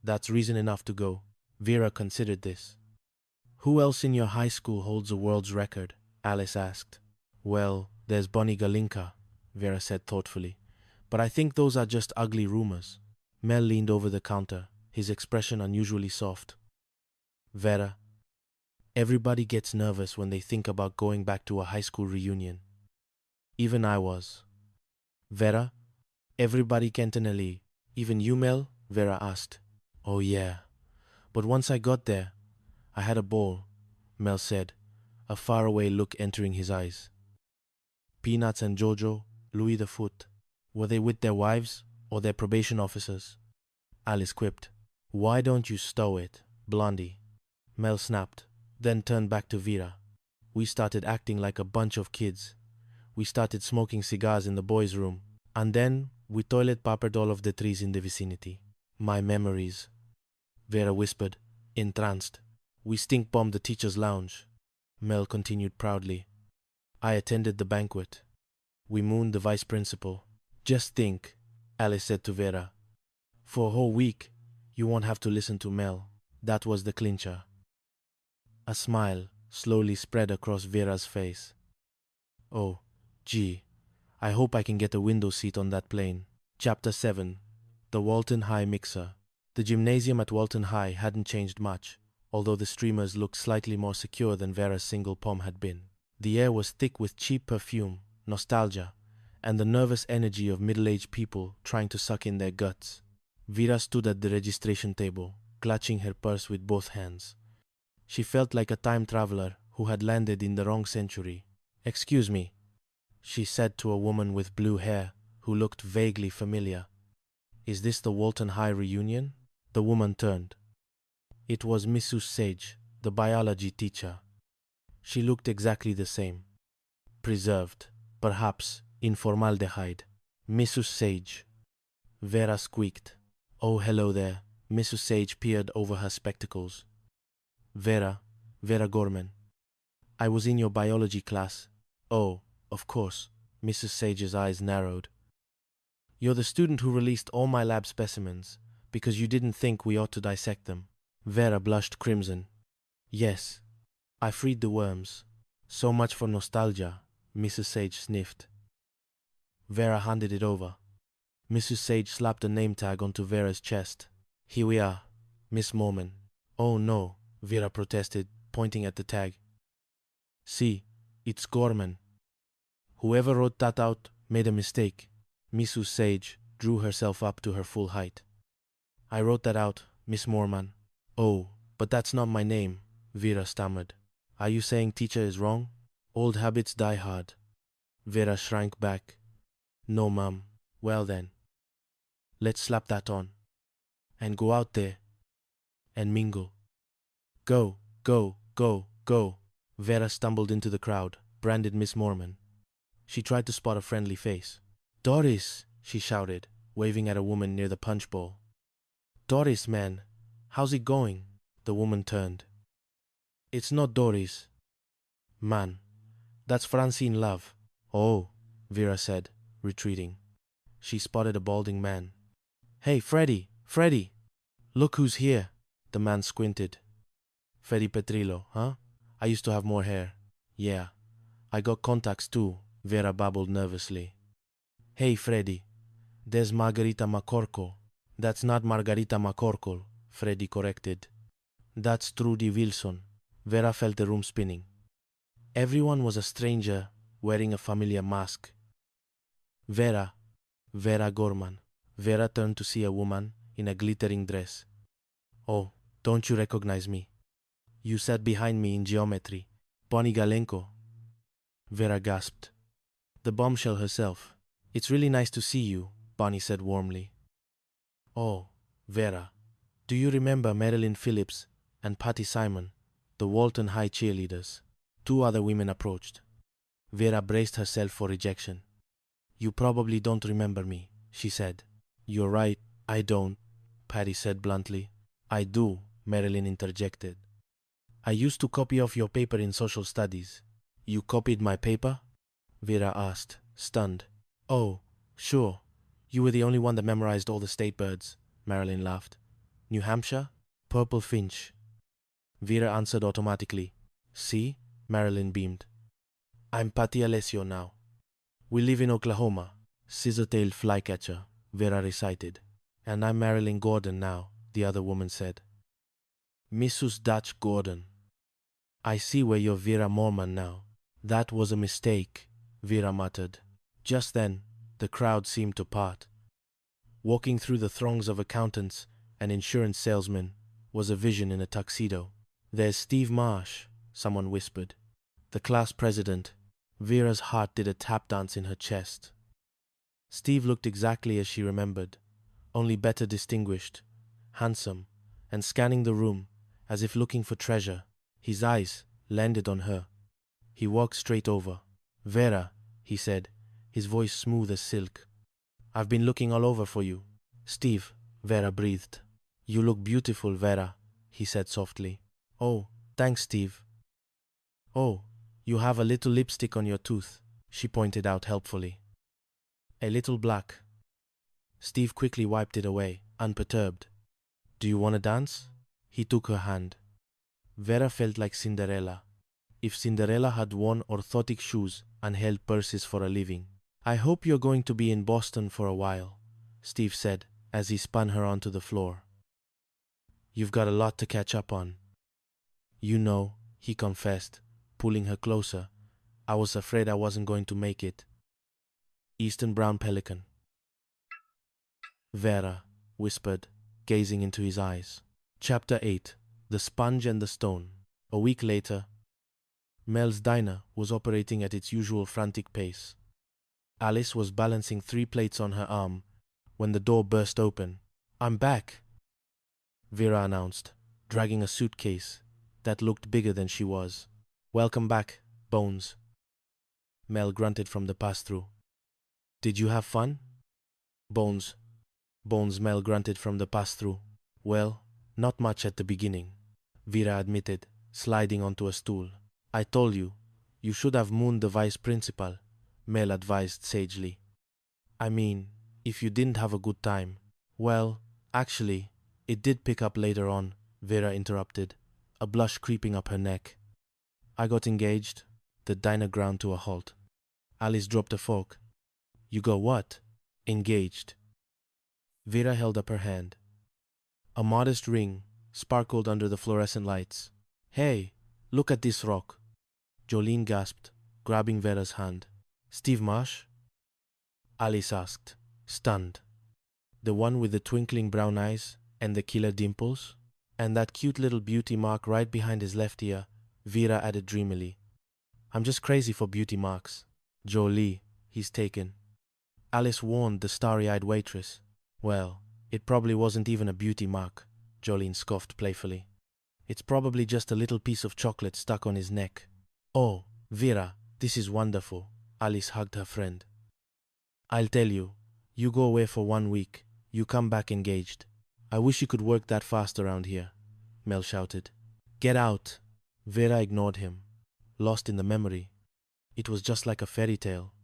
That's reason enough to go. Vera considered this. Who else in your high school holds a world's record? Alice asked. Well, there's Bonnie Galinka, Vera said thoughtfully. But I think those are just ugly rumors. Mel leaned over the counter, his expression unusually soft. Vera, everybody gets nervous when they think about going back to a high school reunion. Even I was. Vera, everybody cantonally. Even you, Mel? Vera asked. Oh yeah. But once I got there, I had a ball, Mel said, a faraway look entering his eyes. Peanuts and Jojo, Louis the Foot. Were they with their wives or their probation officers? Alice quipped. Why don't you stow it, Blondie? Mel snapped, then turned back to Vera. We started acting like a bunch of kids. We started smoking cigars in the boys' room, and then we toilet papered all of the trees in the vicinity. My memories, Vera whispered, entranced. We stink bombed the teacher's lounge. Mel continued proudly. I attended the banquet. We mooned the vice principal. Just think, Alice said to Vera. For a whole week, you won't have to listen to Mel. That was the clincher. A smile slowly spread across Vera's face. Oh, gee, I hope I can get a window seat on that plane. Chapter 7. The Walton High Mixer. The gymnasium at Walton High hadn't changed much, although the streamers looked slightly more secure than Vera's single pom had been. The air was thick with cheap perfume, nostalgia, and the nervous energy of middle-aged people trying to suck in their guts. Vera stood at the registration table, clutching her purse with both hands. She felt like a time traveler who had landed in the wrong century. Excuse me, she said to a woman with blue hair who looked vaguely familiar. Is this the Walton High reunion? The woman turned. It was Mrs. Sage, the biology teacher. She looked exactly the same. Preserved, perhaps in formaldehyde. Mrs. Sage. Vera squeaked. Oh, hello there. Mrs. Sage peered over her spectacles. Vera Gorman. I was in your biology class. Oh, of course. Mrs. Sage's eyes narrowed. You're the student who released all my lab specimens because you didn't think we ought to dissect them. Vera blushed crimson. Yes, I freed the worms. So much for nostalgia, Mrs. Sage sniffed. Vera handed it over. Mrs. Sage slapped a name tag onto Vera's chest. Here we are, Miss Mormon. Oh no, Vera protested, pointing at the tag. See, it's Gorman. Whoever wrote that out made a mistake. Mrs. Sage drew herself up to her full height. I wrote that out, Miss Mormon. Oh, but that's not my name, Vera stammered. Are you saying teacher is wrong? Old habits die hard. Vera shrank back. No, ma'am. Well then. Let's slap that on. And go out there. And mingle. Go, go, go, go. Vera stumbled into the crowd, branded Miss Mormon. She tried to spot a friendly face. Doris, she shouted, waving at a woman near the punch bowl. Doris, man, how's it going? The woman turned. It's not Doris. Man, that's Francine Love. Oh, Vera said, retreating. She spotted a balding man. Hey, Freddy! Look who's here. The man squinted. Freddy Petrillo, huh? I used to have more hair. Yeah, I got contacts too, Vera babbled nervously. Hey, Freddy, there's Margarita McCorkle. That's not Margarita McCorkle, Freddy corrected. That's Trudy Wilson. Vera felt the room spinning. Everyone was a stranger wearing a familiar mask. Vera Gorman. Vera turned to see a woman in a glittering dress. Oh, don't you recognize me? You sat behind me in geometry. Bonnie Galenko. Vera gasped. The bombshell herself. It's really nice to see you, Bonnie said warmly. Oh, Vera, do you remember Marilyn Phillips and Patty Simon, the Walton High cheerleaders? Two other women approached. Vera braced herself for rejection. You probably don't remember me, she said. You're right, I don't, Patty said bluntly. I do, Marilyn interjected. I used to copy off your paper in social studies. You copied my paper? Vera asked, stunned. Oh, sure. You were the only one that memorized all the state birds, Marilyn laughed. New Hampshire? Purple Finch. Vera answered automatically. See? Marilyn beamed. I'm Patty Alessio now. We live in Oklahoma. Scissor-tailed flycatcher, Vera recited. And I'm Marilyn Gordon now, the other woman said. Mrs. Dutch Gordon. I see where you're Vera Mormon now. That was a mistake, Vera muttered. Just then, the crowd seemed to part. Walking through the throngs of accountants and insurance salesmen was a vision in a tuxedo. There's Steve Marsh, someone whispered. The class president. Vera's heart did a tap dance in her chest. Steve looked exactly as she remembered, only better distinguished, handsome, and scanning the room as if looking for treasure. His eyes landed on her. He walked straight over. Vera, he said, his voice smooth as silk. I've been looking all over for you. Steve, Vera breathed. You look beautiful, Vera, he said softly. Oh, thanks, Steve. Oh, you have a little lipstick on your tooth, she pointed out helpfully. A little black. Steve quickly wiped it away, unperturbed. Do you want to dance? He took her hand. Vera felt like Cinderella. If Cinderella had worn orthotic shoes and held purses for a living. I hope you're going to be in Boston for a while, Steve said as he spun her onto the floor. You've got a lot to catch up on. You know, he confessed, pulling her closer. I was afraid I wasn't going to make it. Eastern brown pelican. Vera whispered, gazing into his eyes. Chapter 8. The Sponge and the Stone. A week later, Mel's diner was operating at its usual frantic pace. Alice was balancing 3 plates on her arm when the door burst open. I'm back, Vera announced, dragging a suitcase that looked bigger than she was. Welcome back, Bones, Mel grunted from the pass-through. Did you have fun? Bones, Mel grunted from the pass-through. Well, not much at the beginning, Vera admitted, sliding onto a stool. I told you, you should have mooned the vice principal, Mel advised sagely. I mean, if you didn't have a good time. Well, actually, it did pick up later on, Vera interrupted, a blush creeping up her neck. I got engaged. The diner ground to a halt. Alice dropped a fork. You got what? Engaged. Vera held up her hand. A modest ring sparkled under the fluorescent lights. Hey, look at this rock. Jolene gasped, grabbing Vera's hand. Steve Marsh? Alice asked, stunned. The one with the twinkling brown eyes and the killer dimples? And that cute little beauty mark right behind his left ear, Vera added dreamily. I'm just crazy for beauty marks. Jolie, he's taken. Alice warned the starry-eyed waitress. Well, it probably wasn't even a beauty mark, Jolene scoffed playfully. It's probably just a little piece of chocolate stuck on his neck. Oh, Vera, this is wonderful, Alice hugged her friend. I'll tell you, you go away for 1 week, you come back engaged. I wish you could work that fast around here, Mel shouted. Get out. Vera ignored him, lost in the memory. It was just like a fairy tale.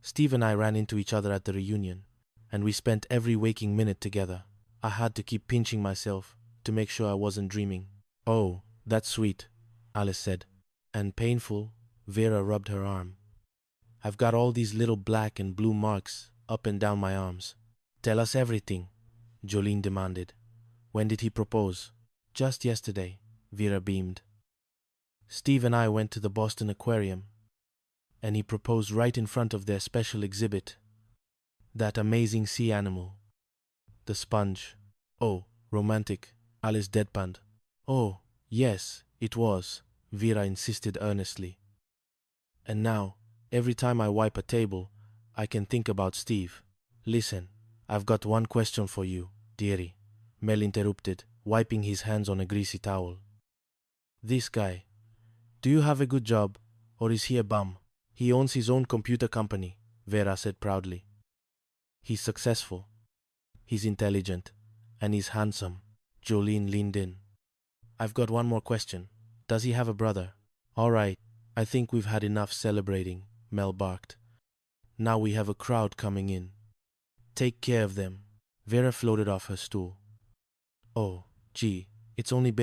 Steve and I ran into each other at the reunion, and we spent every waking minute together. I had to keep pinching myself to make sure I wasn't dreaming. Oh, that's sweet, Alice said. And painful, Vera rubbed her arm. I've got all these little black and blue marks up and down my arms. Tell us everything, Jolene demanded. When did he propose? Just yesterday, Vera beamed. Steve and I went to the Boston Aquarium, and he proposed right in front of their special exhibit. That amazing sea animal. The sponge. Oh, romantic, Alice deadpanned. Oh, yes, it was, Vera insisted earnestly. And now, every time I wipe a table, I can think about Steve. Listen, I've got one question for you, dearie, Mel interrupted, wiping his hands on a greasy towel. This guy, do you have a good job, or is he a bum? He owns his own computer company, Vera said proudly. He's successful, he's intelligent, and he's handsome. Jolene leaned in. I've got one more question. Does he have a brother? All right, I think we've had enough celebrating, Mel barked. Now we have a crowd coming in. Take care of them. Vera floated off her stool. Oh, Gee, it's only been